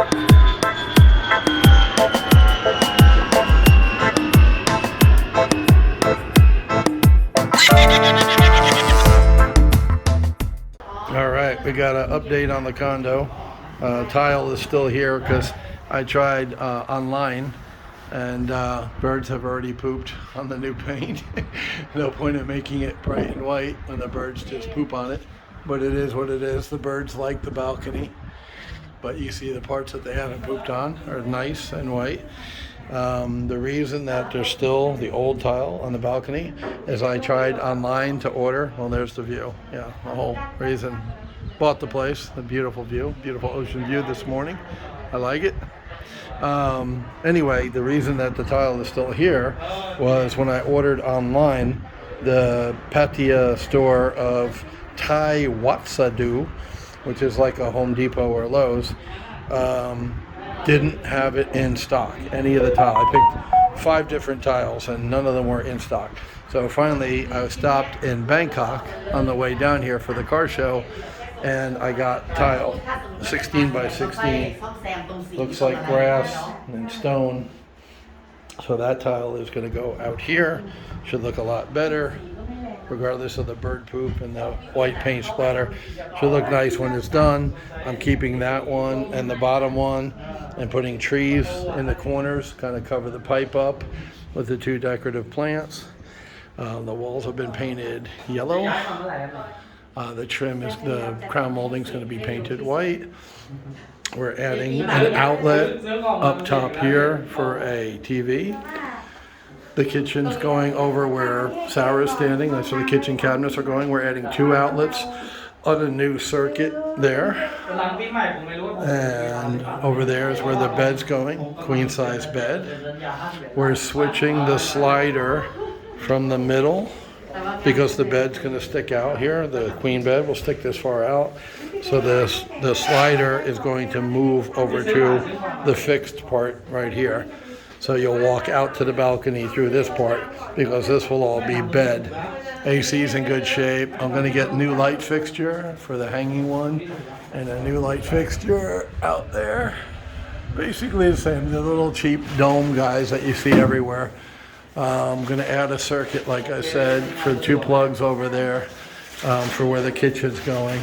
All right, we got an update on the condo. Tile is still here because I tried online, and birds have already pooped on the new paint. No point in making it bright and white when the birds just poop on it, but it is what it is. The birds like the balcony, but you see the parts that they haven't pooped on are nice and white. The reason that there's still the old tile on the balcony is I tried online to order. Well, there's the view. Yeah, the whole reason. Bought the place, a beautiful view, beautiful ocean view this morning. I like it. Anyway, the reason that the tile is still here was when I ordered online, the Pattaya store of Thai Watsadu, which is like a Home Depot or Lowe's, didn't have it in stock, any of the tile. I picked 5 different tiles and none of them were in stock. So finally I stopped in Bangkok on the way down here for the car show, and I got tile 16 by 16. Looks like grass and stone. So that tile is going to go out here. Should look a lot better, regardless of the bird poop and the white paint splatter. Should look nice when it's done. I'm keeping that one and the bottom one and putting trees in the corners, kind of cover the pipe up with the 2 decorative plants. The walls have been painted yellow. The trim is, the crown molding is going to be painted white. We're adding an outlet up top here for a TV. The kitchen's going over where Sarah's standing. That's where the kitchen cabinets are going. We're adding 2 outlets on a new circuit there. And over there is where the bed's going, queen size bed. We're switching the slider from the middle because the bed's going to stick out here. The queen bed will stick this far out. So the slider is going to move over to the fixed part right here. So you'll walk out to the balcony through this part because this will all be bed. AC's in good shape. I'm going to get new light fixture for the hanging one and a new light fixture out there. Basically the same, the little cheap dome guys that you see everywhere. I'm going to add a circuit, like I said, for 2 plugs over there for where the kitchen's going.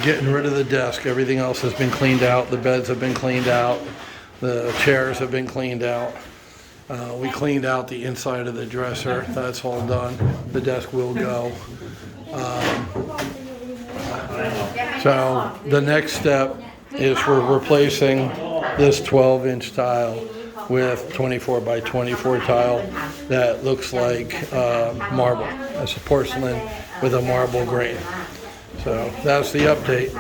Getting rid of the desk. Everything else has been cleaned out. The beds have been cleaned out. The chairs have been cleaned out. We cleaned out the inside of the dresser. That's all done. The desk will go. So the next step is we're replacing this 12-inch tile with 24 by 24 tile that looks like marble. It's a porcelain with a marble grain. So that's the update.